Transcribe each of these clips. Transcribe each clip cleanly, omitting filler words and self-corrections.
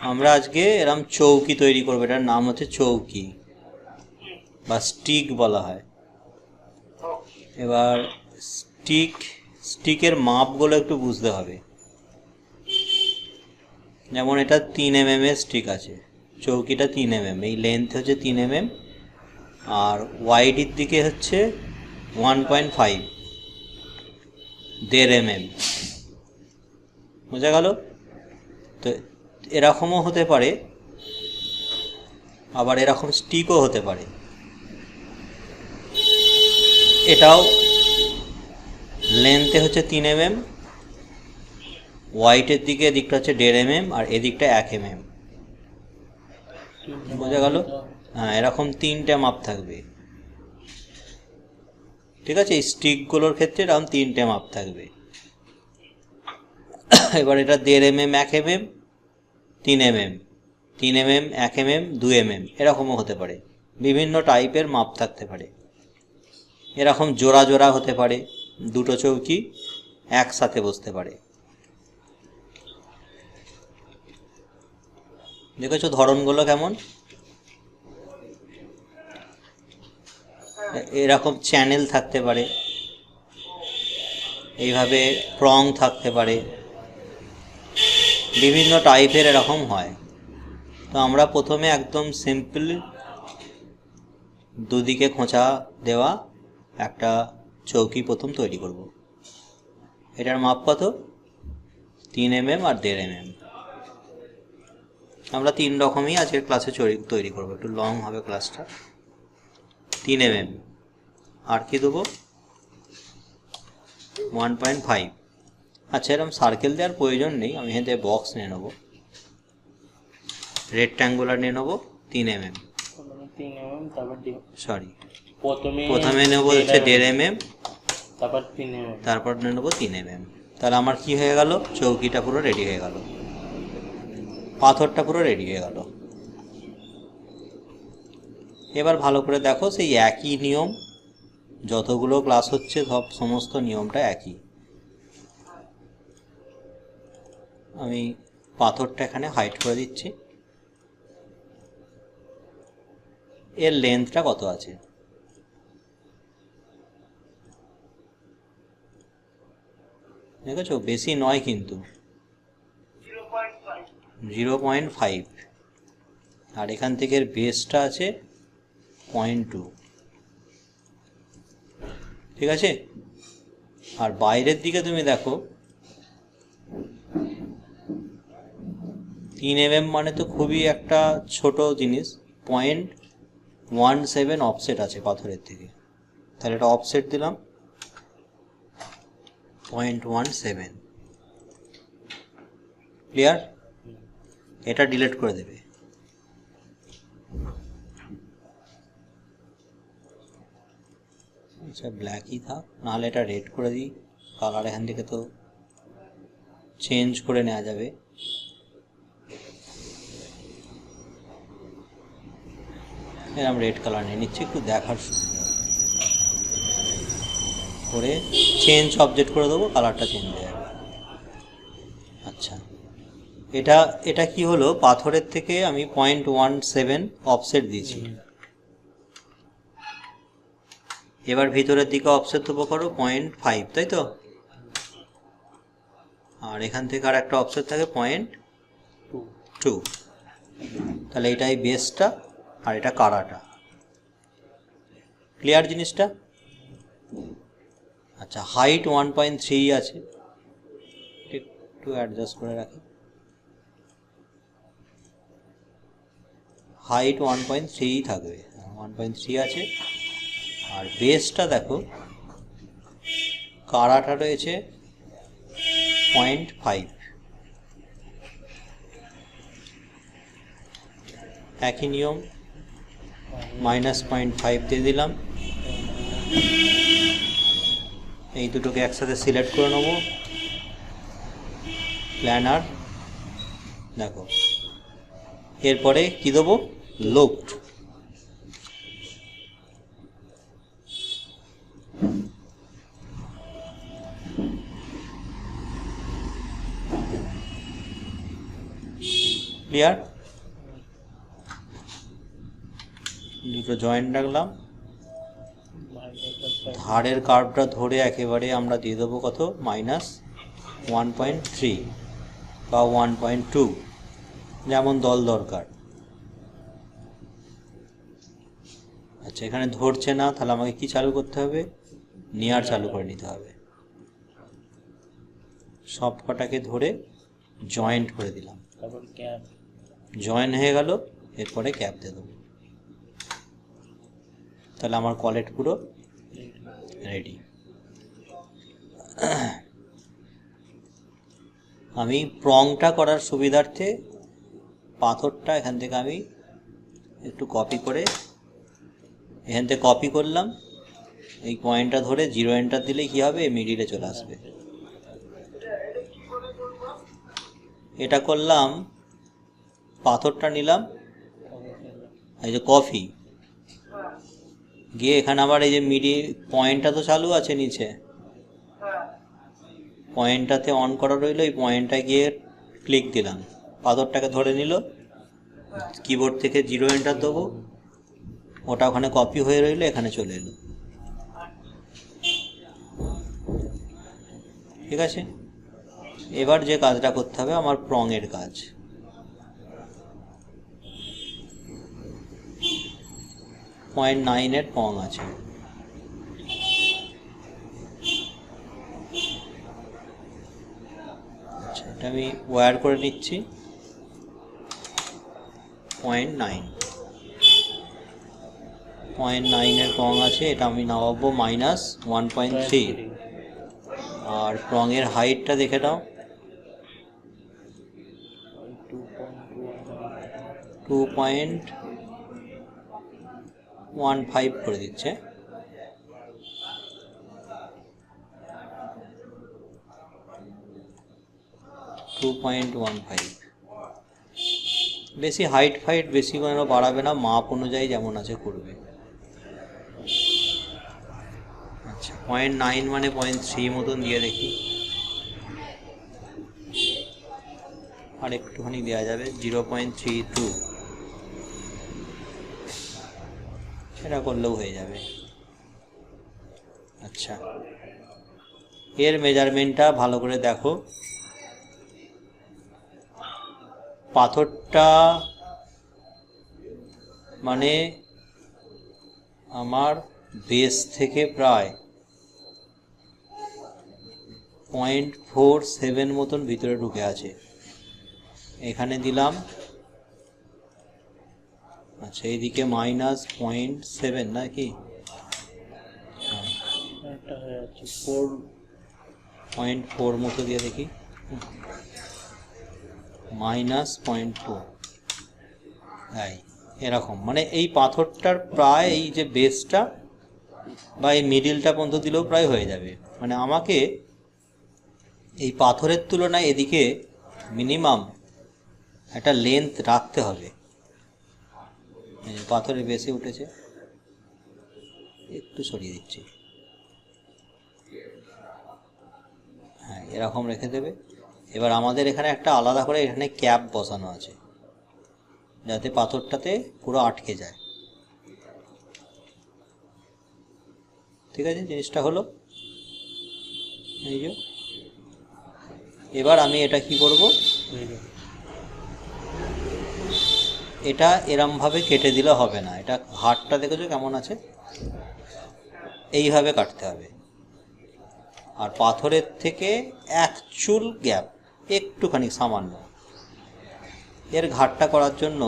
আমরা আজকে এরম চৌকি তৈরি করবো। এটার নাম হচ্ছে চৌকি বা স্টিক বলা হয়। এবার স্টিকের মাপগুলো একটু বুঝতে হবে। যেমন এটা 3 mm এর স্টিক আছে, চৌকিটা 3 mm, এই লেন্থ হচ্ছে 3 mm আর ওয়াইডের দিকে হচ্ছে 1.5, 1.5 mm। বোঝা গেল তো? এরকমও হতে পারে, আবার এরকম স্টিকও হতে পারে। এটাও লেন্থে হচ্ছে 3 mm, হোয়াইটের দিকে এদিকটা হচ্ছে 1.5 mm আর এদিকটা 1 mm। বোঝা গেল? হ্যাঁ, এরকম 3টে মাপ থাকবে। ঠিক আছে, এই স্টিকগুলোর ক্ষেত্রে এরকম 3টে মাপ থাকবে। এবার এটা 1.5 mm, 1 mm, 3 mm, 3 mm, 1 mm, 2 mm এরকমও হতে পারে। বিভিন্ন টাইপের মাপ থাকতে পারে। এরকম জোড়া জোড়া হতে পারে, দুটো চৌকি একসাথে বসতে পারে। দেখেছো ধরনগুলো কেমন? এরকম চ্যানেল থাকতে পারে, এইভাবে প্রং থাকতে পারে, বিভিন্ন টাইপের এরকম হয়। তো আমরা প্রথমে একদম সিম্পল দুদিকে খোঁচা দেওয়া একটা চৌকি প্রথম তৈরি করব। এটার মাপ কত? 3 mm আর 1.5 mm। আমরা 3 রকমই আজকের ক্লাসে তৈরি করব, একটু লং হবে ক্লাসটা। 3 mm আর কি দেবো? 1.5। আচ্ছা, এরকম সার্কেল দেওয়ার প্রয়োজন নেই, আমি এখান থেকে বক্স নিয়ে নেবো, রেক্ট্যাঙ্গুলার নিয়ে নেবো 3 mm। সরি, প্রথমে নেব হচ্ছে 1.5 mm, তারপর নেব 3 mm। তাহলে আমার কি হয়ে গেল? চৌকিটা পুরো রেডি হয়ে গেল, পাথরটা পুরো রেডি হয়ে গেল। এবার ভালো করে দেখো, সেই একই নিয়ম, যতগুলো ক্লাস হচ্ছে সমস্ত নিয়মটা একই। আমি পাথরটা এখানে হাইড করে দিচ্ছি। এর লেন্থটা কত আছে? দেখেছো, বেশি নয় কিন্তু, 0.5। আর এখান থেকে বেসটা আছে 0.2। ঠিক আছে? আর বাইরের দিকে তুমি দেখো, 3 mm মানে তো খুবই একটা ছোট জিনিস, 0.17 অফসেট আছে পাথরের থেকে। তাহলে এটা অফসেট দিলাম 0.17। ক্লিয়ার? এটা ডিলিট করে দেবে। আচ্ছা, ব্ল্যাকই থাক, নাহলে এটা রেড করে দিই। কালার এখান থেকে তো চেঞ্জ করে নেওয়া যাবে। এরকম রেড কালার নিয়ে নিচ্ছি, একটু দেখার সুবিধা করে চেঞ্জ অবজেক্ট করে দেবো, কালারটা চেঞ্জ হয়ে যাবে। আচ্ছা, এটা কি হলো? পাথরের থেকে আমি 0.17 অফসেট দিয়েছি। এবার ভিতরের দিকে অফসেট দেবো করো 0.5, তাই তো? আর এখান থেকে আর একটা অফসেট থাকে 0.2। তাহলে এটাই বেসটা আর এটা কারাটা। ক্লিয়ার জিনিসটা? আচ্ছা, হাইট 1.3 আছে, একটু অ্যাডজাস্ট করে রাখি। হাইট 1.3 থাকবে, 1.3 আছে। আর বেসটা দেখো, কারাটা রয়েছে 0.5। একই নিয়ম, -0.5 দিয়ে দিলাম। এই দুটোকে একসাথে সিলেক্ট করে নেব, প্ল্যানার। দেখো, এরপরে কি দেবো? লুকড। ক্লিয়ার? দুটো জয়েন্ট রাখলাম, ধারের কার্ভটা ধরে একেবারে আমরা দিয়ে দেবো কত, -1.3 বা 1.2, যেমন দল দরকার। আচ্ছা, এখানে ধরছে না, তাহলে আমাকে কি চালু করতে হবে, নিয়ার চালু করে নিতে হবে। সব কটাকে ধরে জয়েন্ট করে দিলাম, জয়েন হয়ে গেল, এরপরে ক্যাপ দিয়ে দেবো। তাহলে আমার কলেট পুরো রেডি। আমি প্রংটা করার সুবিধার্থে পাথরটা এখান থেকে আমি একটু কপি করে, এখান থেকে কপি করলাম, এই পয়েন্টটা ধরে 0 এন্টার দিলে কি হবে, মিডিলে চলে আসবে। এটা করলাম, পাথরটা নিলাম, এই যে কপি, গিয়ে এখানে আবার এই যে মিডি পয়েন্টটা তো চালু আছে নিচে, পয়েন্টটাতে অন করা রইল, এই পয়েন্টটা গিয়ে ক্লিক দিলাম, পাথরটাকে ধরে নিল, কিবোর্ড থেকে 0 এন্টার দেবো, ওটা ওখানে কপি হয়ে রইল, এখানে চলে এলো। ঠিক আছে, এবার যে কাজটা করতে হবে আমার প্রংয়ের কাজ। 0.9 এর প্রং আছে, আচ্ছা এটা আমি ওয়্যার করে নিচ্ছি। 0.9 এর প্রং আছে, এটা আমি নামাবো -1.3। আর প্রংয়ের হাইটটা দেখে দাও, 2.15 করে দিচ্ছে। বেশি হাইট ফাইট বেশি কোনো বাড়াবে না, মাপ অনুযায়ী যেমন আছে করবে। আচ্ছা 0.9 মানে 0.3 মতন দিয়ে দেখি, আর একটুখানি দেওয়া যাবে, 0.32, এটা করলেও হয়ে যাবে। আচ্ছা, এর মেজারমেন্টটা ভালো করে দেখো, পাথরটা মানে আমার বেস থেকে প্রায় 0.47 মতন ভিতরে ঢুকে আছে, এখানে দিলাম। আচ্ছা এইদিকে -0.7 নাকি, 0.4 মতো দিয়ে দেখি, -0.2, এরকম। মানে এই পাথরটার প্রায় এই যে বেসটা বা এই মিডিলটা পর্যন্ত দিলেও প্রায় হয়ে যাবে। মানে আমাকে এই পাথরের তুলনায় এদিকে মিনিমাম একটা লেন্থ রাখতে হবে। পাথরের বেশি উঠেছে, একটু সরিয়ে দিচ্ছি, হ্যাঁ এরকম রেখে দেবে। এবার আমাদের এখানে একটা আলাদা করে এখানে ক্যাপ বসানো আছে, যাতে পাথরটাতে পুরো আটকে যায়। ঠিক আছে, জিনিসটা হলো এই যে। এবার আমি এটা কি করব, এটা এরমভাবে কেটে দিলে হবে না, এটা ঘাটটা দেখেছো কেমন আছে, এইভাবে কাটতে হবে। আর পাথরের থেকে এক চুল গ্যাপ, একটুখানি সামান্য, এর ঘাটটা করার জন্য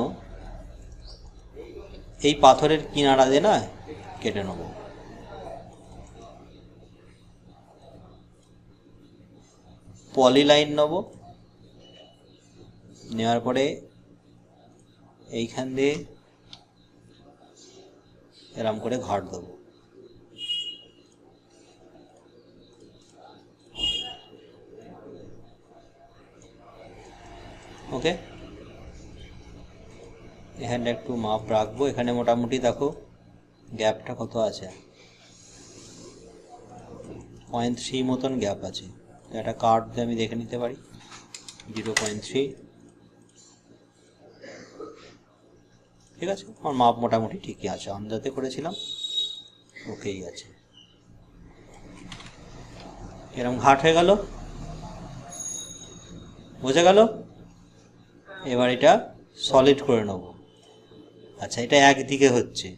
এই পাথরের কিনারা দিয়ে না কেটে নেব। পলিলাইন নেব, নেওয়ার পরে এইখান দিয়ে এরম করে ঘাট দেবো। ওকে, এখানে একটু মাপ রাখবো, এখানে মোটামুটি দেখো গ্যাপটা কত আছে, 0.3 মতন গ্যাপ আছে। একটা কার্ড দিয়ে আমি দেখে নিতে পারি, 0.3, ঠিক আছে, আমার মাপ মোটামুটি ঠিকই আছে, আন্দাজে করেছিলাম, ওকেই আছে। এরকম ঘাট হয়ে গেল, বোঝা গেল। এবার এটা সলিড করে নেব। আচ্ছা, এটা একদিকে হচ্ছে,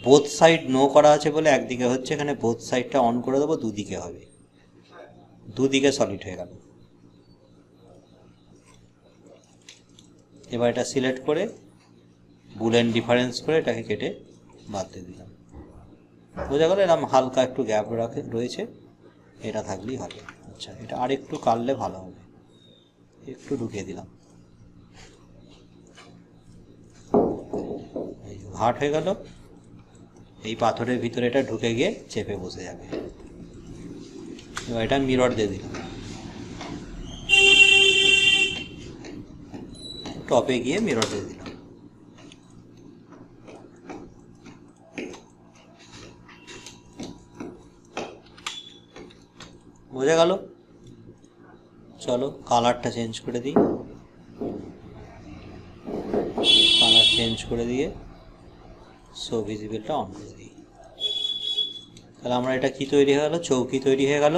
বোথ সাইড নো করা আছে বলে একদিকে হচ্ছে, এখানে বোথ সাইডটা অন করে দেবো, দুদিকে হবে, দুদিকে সলিড হয়ে গেল। এবার এটা সিলেক্ট করে বুলেন ডিফারেন্স করে এটাকে কেটে বাদ দিয়ে দিলাম, বোঝা গেল। এরকম হালকা একটু গ্যাপ রয়েছে, এটা থাকলেই হবে। আচ্ছা, এটা আর একটু কাটলে ভালো হবে, একটু ঢুকিয়ে দিলাম, এই ঘাট হয়ে গেল। এই পাথরের ভিতরে এটা ঢুকে গিয়ে চেপে বসে যাবে। এবার এটা মিরর দিয়ে দিলাম, টপে গিয়ে মিরর দিয়ে দিলাম। বোঝা গেল। চলো কালারটা চেঞ্জ করে দিই, কালার চেঞ্জ করে দিয়ে শো ভিজিবলটা অন করে দিই। তাহলে আমরা এটা কি তৈরি হয়ে গেল, চৌকি তৈরি হয়ে গেল।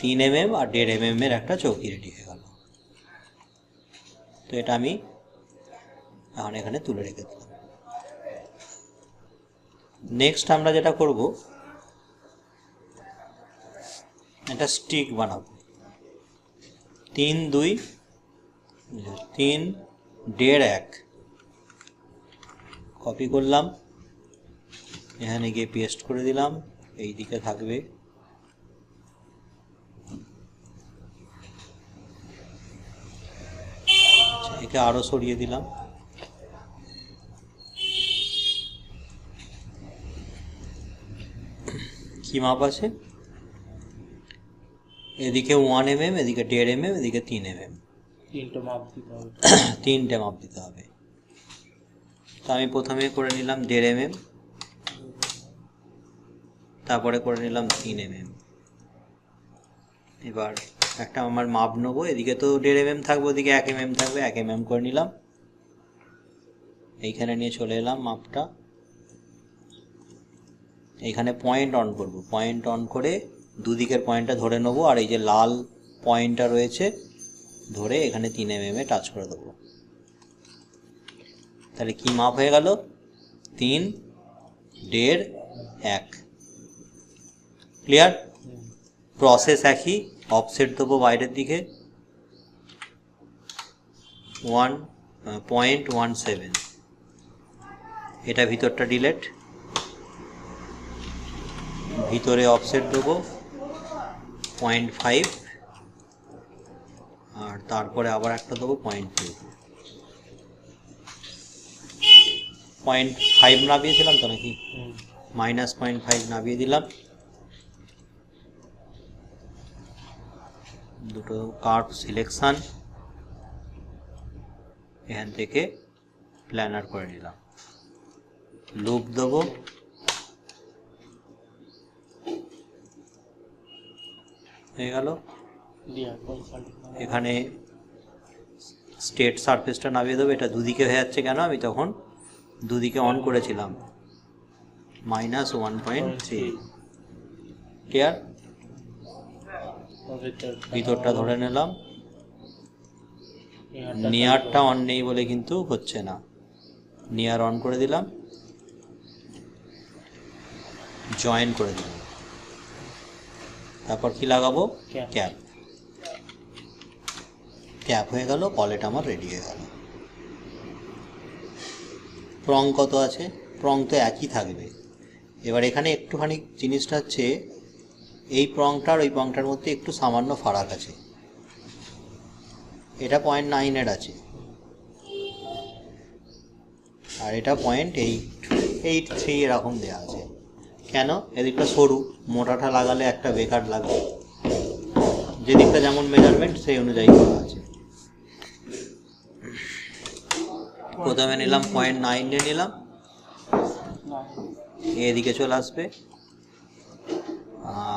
3 mm আর 1.5 mm এর একটা চৌকি রেডি হয়ে গেল। তো এটা আমি এখন এখানে তুলে রেখে দিলাম। নেক্সট আমরা যেটা করব, একটা স্টিক বানাবো। 3, 2, 3, 1.5, 1 কপি করলাম, এখানে গিয়ে পেস্ট করে দিলাম, এই দিকে থাকবে। একে আরো সরিয়ে দিলাম। কি মাপ আছে, এদিকে 1 mm, এদিকে 1.5 mm, এদিকে 3 mm, তিনটে মাপ দিতে হবে। তো আমি প্রথমে করে নিলাম 1.5 mm, তারপরে করে নিলাম 3 mm। এবার একটা আমার মাপ নেবো, এদিকে তো 1.5 mm থাকবে, ওদিকে 1 mm থাকবে, 1 mm করে নিলাম। এইখানে নিয়ে চলে এলাম মাপটা, এইখানে পয়েন্ট অন করব, পয়েন্ট অন করে দুদিকের পয়েন্টটা ধরে নেবো, আর এই যে লাল পয়েন্টটা রয়েছে ধরে এখানে 3 mm এ টাচ করে দেবো। তাহলে কি মাপ হয়ে গেল, 3, 1.5, 1। ক্লিয়ার। প্রসেস একই, অফসেট দেবো বাইরের দিকে 1.17, এটা ভিতরটা ডিলেট, ভিতরে অফসেট দেবো 0.5, আর তারপরে আবার একটা দেবো 0.2, 0.5 নামিয়েছিলাম তো নাকি, -0.5 নামিয়ে দিলাম। দুটো কার্ভ সিলেকশন, এখান থেকে প্ল্যানার করে নিলাম, লুপ দেবো, হয়ে গেল। এখানে স্ট্রেট সারফেসটা নামিয়ে দেবো, এটা দুদিকে হয়ে যাচ্ছে কেন, আমি তখন দুদিকে অন করেছিলাম, -1.3। ক্লিয়ার। ভিতরটা ধরে নিলাম, নিয়ারটা অন নেই বলে কিন্তু হচ্ছে না, নিয়ার অন করে দিলাম, জয়েন করে দিলাম, তারপর কি লাগাবো, ক্যাপ। ক্যাপ হয়ে গেল, পলেট আমার রেডি হয়ে গেল। প্রং কত আছে, প্রং তো একই থাকবে। এবার এখানে একটুখানি জিনিসটা হচ্ছে, এই প্রংটার ওই প্রংটার মধ্যে একটু সামান্য ফারাক আছে, এটা 0.9 আছে, আর এটা 0.883 এরকম দেওয়া আছে। কেন, এদিকটা সরু, মোটাটা লাগালে একটা বেকার লাগবে, যেদিকটা যেমন মেজারমেন্ট সেই অনুযায়ী করা আছে। প্রথমে নিলাম 0.9 নিয়ে নিলাম, এদিকে চলে আসবে,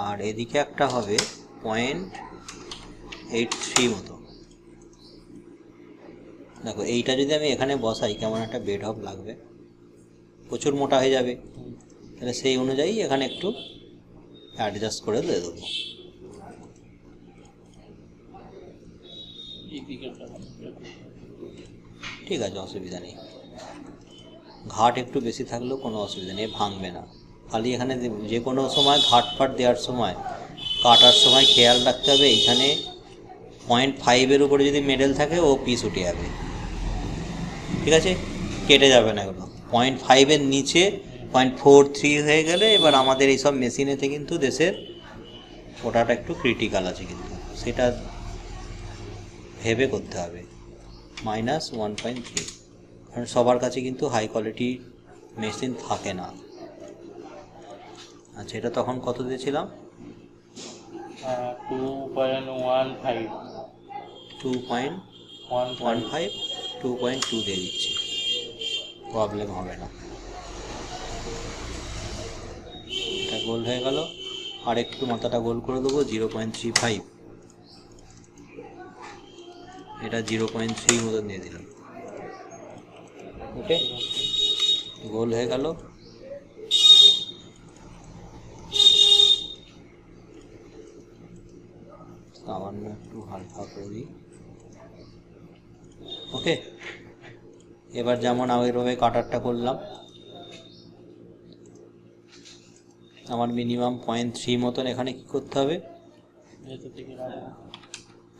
আর এদিকে একটা হবে 0.83 মতো, দেখো এইটা যদি আমি এখানে বসাই কেমন একটা বেড হপ লাগবে, প্রচুর মোটা হয়ে যাবে, তাহলে সেই অনুযায়ী এখানে একটু অ্যাডজাস্ট করে দিয়ে দেবো। ঠিক আছে, অসুবিধা নেই, ঘাট একটু বেশি থাকলেও কোনো অসুবিধা নেই, ভাঙবে না। খালি এখানে যে কোনো সময় ঘাট ফাট দেওয়ার সময়, কাটার সময় খেয়াল রাখতে হবে এইখানে 0.5-এর উপরে যদি মেডেল থাকে ও পিস উঠে যাবে, ঠিক আছে, কেটে যাবে না এগুলো। 0.5-এর নিচে 0.43 হয়ে গেলে এবার আমাদের এইসব মেশিনেতে কিন্তু দেশের ওটাটা একটু ক্রিটিক্যাল আছে, কিন্তু সেটা ভেবে করতে হবে। -1.3, কারণ সবার কাছে কিন্তু হাই কোয়ালিটি মেশিন থাকে না। আচ্ছা, এটা তখন কত দিয়েছিলাম? 2.15 2.2 দিয়ে দিচ্ছি, প্রবলেম হবে না। এটা গোল হয়ে গেল, আর একটু মাথাটা গোল করে দেবো 0.35, এটা 0.3 মতন দিয়ে দিলাম। ওকে, গোল হয়ে গেল। সামান্য একটু হালকা করে দিই। ওকে, এবার যেমন ওইভাবে কাটারটা করলাম, আমার মিনিমাম 0.3 মতন এখানে কি করতে হবে,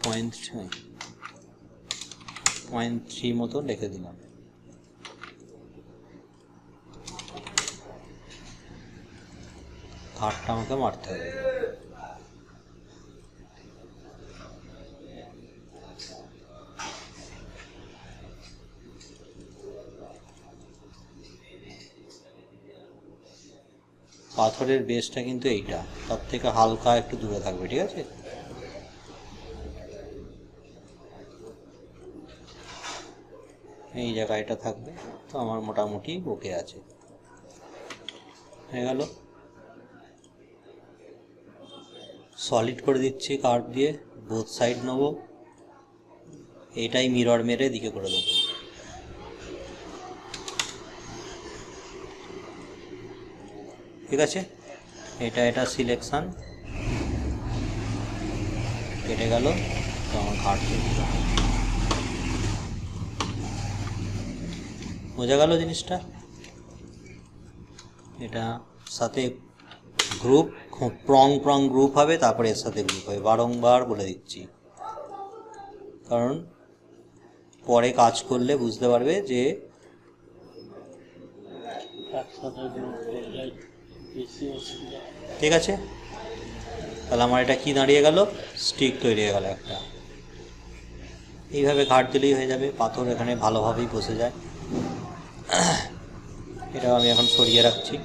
0.3 মতন রেখে দিলাম। ঘাটটা আমাকে মারতে হবে। পাথরের বেসটা কিন্তু এইটা, তার থেকে হালকা একটু দূরে থাকবে, ঠিক আছে। এই জায়গায় এটা থাকবে, তো আমার মোটামুটি ওকে আছে, হয়ে গেল। সলিড করে দিচ্ছি কার্ভ দিয়ে, বোথ সাইড নেবো, এইটাই মিরর মেরে দিকে করে দেবো। ঠিক আছে, এটা সিলেকশান কেটে গেল, তো আমার ঘাট বোঝা গেল জিনিসটা। এটা সাথে গ্রুপ, প্রং গ্রুপ হবে, তারপরে এর সাথে গ্রুপ হবে, বারংবার বলে দিচ্ছি, কারণ পরে কাজ করলে বুঝতে পারবে যে ঠিক আছে। তাহলে আমার এটা কি দাঁড়িয়ে গেল, স্টিক তৈরি হয়ে গেল একটা। এইভাবে ঘাট দিলেই হয়ে যাবে, পাথর এখানে ভালোভাবেই বসে যায়। এটাও আমি এখন সরিয়ে রাখছি।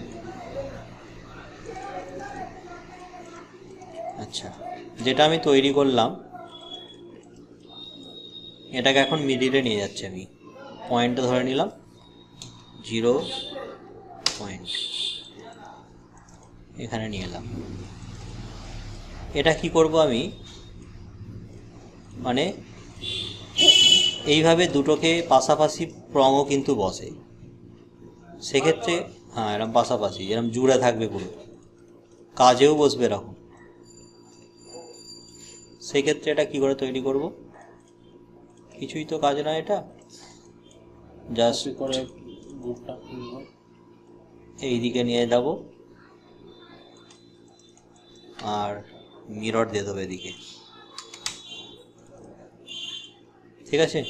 আচ্ছা, যেটা আমি তৈরি করলাম এটাকে এখন মিডিলে নিয়ে যাচ্ছি আমি, পয়েন্টটা ধরে নিলাম 0 পয়েন্ট, এখানে নিয়ে এলাম। এটা কি করব আমি, মানে এইভাবে দুটোকে পাশাপাশি প্রংও কিন্তু বসে, সেক্ষেত্রে হ্যাঁ এরকম পাশাপাশি, এরকম জুড়ে থাকবে পুরো, কাজেও বসবে এরকম। সেক্ষেত্রে এটা কি করে তৈরি করব, কিছুই তো কাজ না, এটা জাস্ট করে এই দিকে নিয়ে যাব আর মিরর দিয়ে দেবো এদিকে, ঠিক আছে।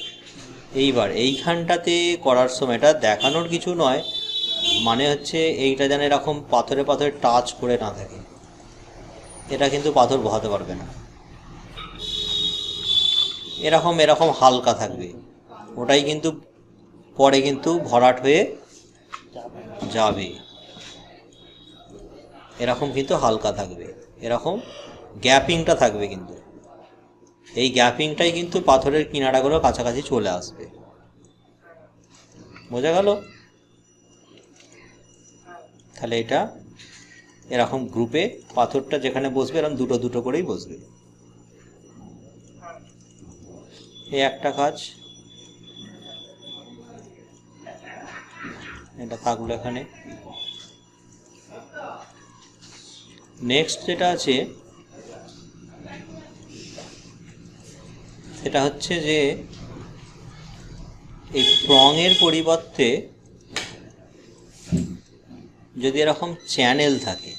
এইবার এইখানটাতে করার সময় এটা দেখানোর কিছু নয়, মানে হচ্ছে এইটা যেন এরকম পাথরে পাথরে টাচ করে না থাকে, এটা কিন্তু পাথর বহাতে পারবে না, এরকম হালকা থাকবে, ওটাই কিন্তু পরে কিন্তু ভরাট হয়ে যাবে। এরকম কিন্তু হালকা থাকবে, এরকম গ্যাপিংটা থাকবে, কিন্তু এই গ্যাপিংটাই কিন্তু পাথরের কিনারাগুলো কাছাকাছি চলে আসবে, বোঝা গেল। তাহলে এটা এরকম গ্রুপে পাথরটা যেখানে বসবে এরকম দুটো দুটো করেই বসবে। এই একটা কাজ, এটা থাকলো এখানে। নেক্সট যেটা আছে সেটা হচ্ছে যে এই প্রঙের পরিবর্তে যদি এরকম চ্যানেল থাকে,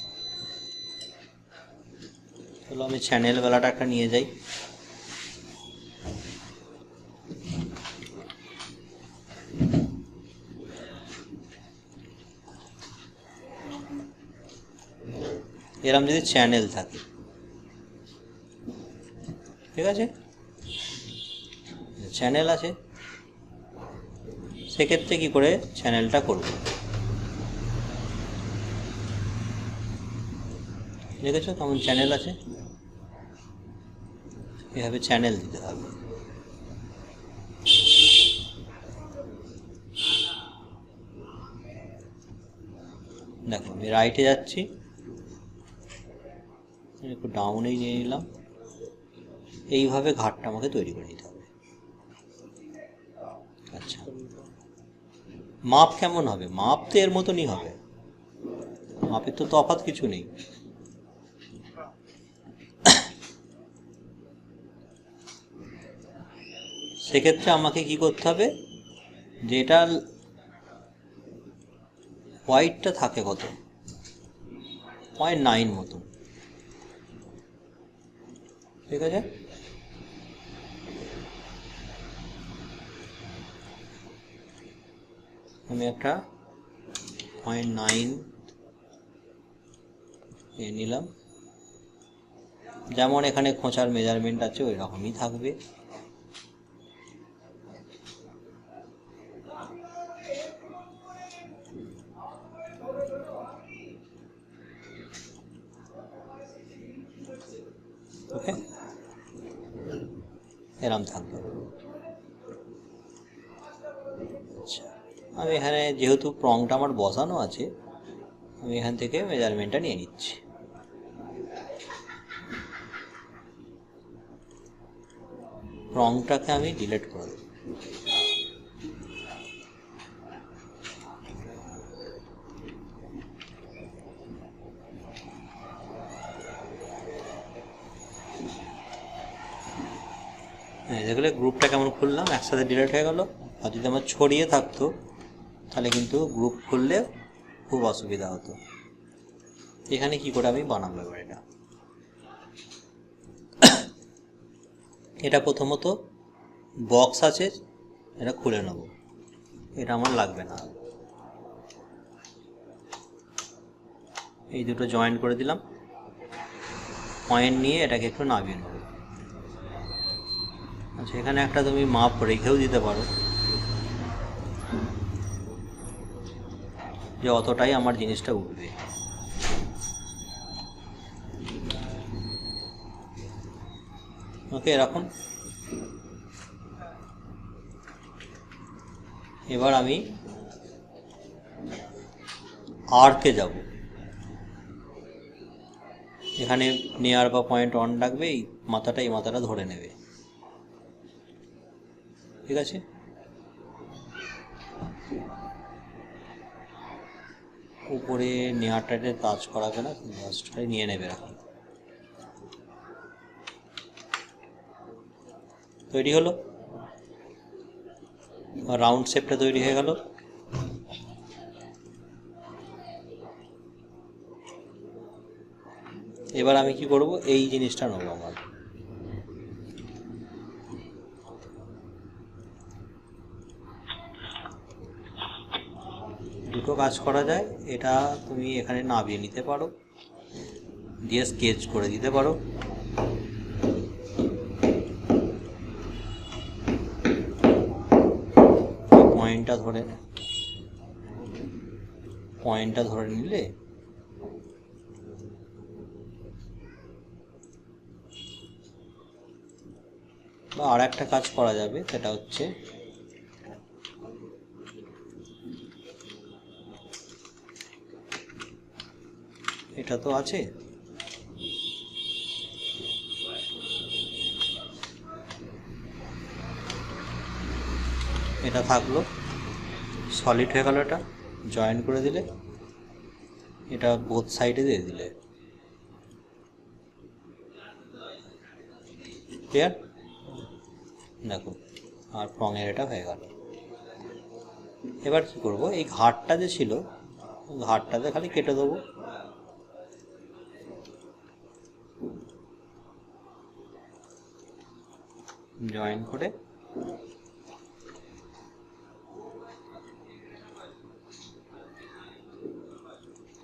তাহলে আমি চ্যানেল বেলাটা একটা নিয়ে যাই। এরকম যদি চ্যানেল থাকে, ঠিক আছে, চ্যানেল আছে, সেক্ষেত্রে কি করে চ্যানেলটা করব? দেখেছো কেমন চ্যানেল আছে? এভাবে চ্যানেল দিতে হবে। দেখো আমি রাইটে যাচ্ছি, একটু ডাউনেই নিয়ে নিলাম। এইভাবে ঘাটটা আমাকে তৈরি করে নিতে হবে। আচ্ছা, মাপ কেমন হবে? মাপ তো এর মতনই হবে, মাপের তো তফাৎ কিছু নেই। সেক্ষেত্রে আমাকে কি করতে হবে, যেটা হোয়াইটটা থাকে কত, 0.9 মতন, ঠিক আছে। আমি একটা 0.9 নিয়ে নিলাম। যেমন এখানে খোঁচার মেজারমেন্ট আছে ওই রকমই থাকবে। ওকে, এরম থাকবে। আচ্ছা, আমি এখানে যেহেতু প্রংটা আমার বসানো আছে, আমি এখান থেকে মেজারমেন্টটা নিয়ে নিচ্ছি। প্রংটাকে আমি ডিলিট করে দেব। দেখলে গ্রুপটা কেমন খুললাম, একসাথে ডিলিট হয়ে গেল। আর যদি আমার ছড়িয়ে থাকতো তাহলে কিন্তু গ্রুপ খুললে খুব অসুবিধা হতো। এখানে কি করে আমি বানাবো এবার এটা প্রথমত বক্স আছে, এটা খুলে নেব, এটা আমার লাগবে না। এই দুটো জয়েন করে দিলাম, পয়েন্ট নিয়ে এটাকে একটু নামিয়ে নেব। আচ্ছা, এখানে একটা তুমি মাপ রেখেও দিতে পারো যে অতটাই আমার জিনিসটা উঠবে। ওকে, এরকম। এবার আমি আর্কে যাব। এখানে নিয়ার বা পয়েন্ট অন রাখবে, এই মাথাটা ধরে নেবে, ঠিক আছে। উপরে নেয়ারটাতে টাচ করাবে না, জাস্ট নিয়ে নেবে, রাখি। তৈরি হলো, রাউন্ড শেপটা তৈরি হয়ে গেল। এবার আমি কি করব, এই জিনিসটা নেব। আমার দুটো কাজ করা যায়, এটা তুমি এখানে নামিয়ে নিতে পারো, দিয়ে স্কেচ করে দিতে পারো। পয়েন্টটা ধরে নিলে বা আর একটা কাজ করা যাবে, সেটা হচ্ছে এটা তো আছে, এটা থাকলো, সলিড হয়ে গেল এটা। জয়েন করে দিলে, এটা বোথ সাইডে দিয়ে দিলে, ক্লিয়ার? দেখো আর প্রঙের এটা হয়ে গেল। এবার কি করব, এই ঘাটটা যে ছিল ঘাটটাতে খালি কেটে দেবো। জয়েন করে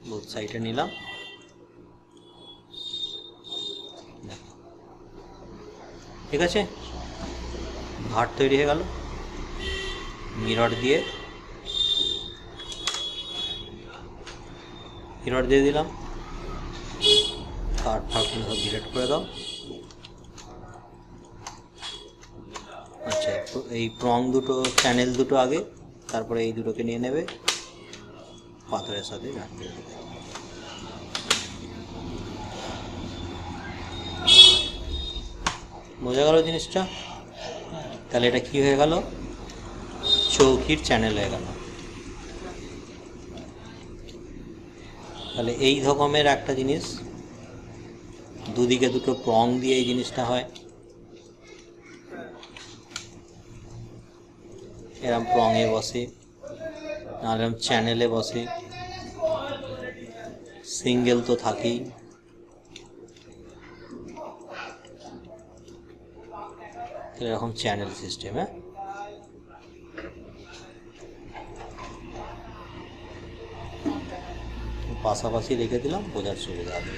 বোথ সাইডে নিলাম, ঠিক আছে, ঘাট তৈরি হয়ে গেল। মিরর দিয়ে দিলাম, কাঠ ফাটগুলো সব ডিলিট করে দাও। আচ্ছা, এই প্রং দুটো, চ্যানেল দুটো আগে, তারপরে এই দুটোকে নিয়ে নেবে, পাথরের সাথে রাখবে। বোঝা গেল জিনিসটা? তাহলে এটা কি হয়ে গেল, চৌকির চ্যানেল হয়ে গেল। তাহলে এই রকমের একটা জিনিস, দুদিকে দুটো প্রং দিয়ে এই জিনিসটা হয়। এরম প্রঙে বসে, আর এরম চ্যানেলে বসে, সিঙ্গেল তো থাকেই। এরকম চ্যানেল সিস্টেম, হ্যাঁ। পাশাপাশি রেখে দিলাম, বোঝার সুবিধা হবে।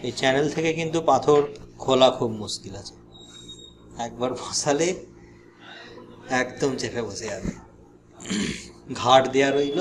এই চ্যানেল থেকে কিন্তু পাথর খোলা খুব মুশকিল আছে, একবার বসালে একদম চেপে বসে যাবে। ঘাট দেওয়া রইল,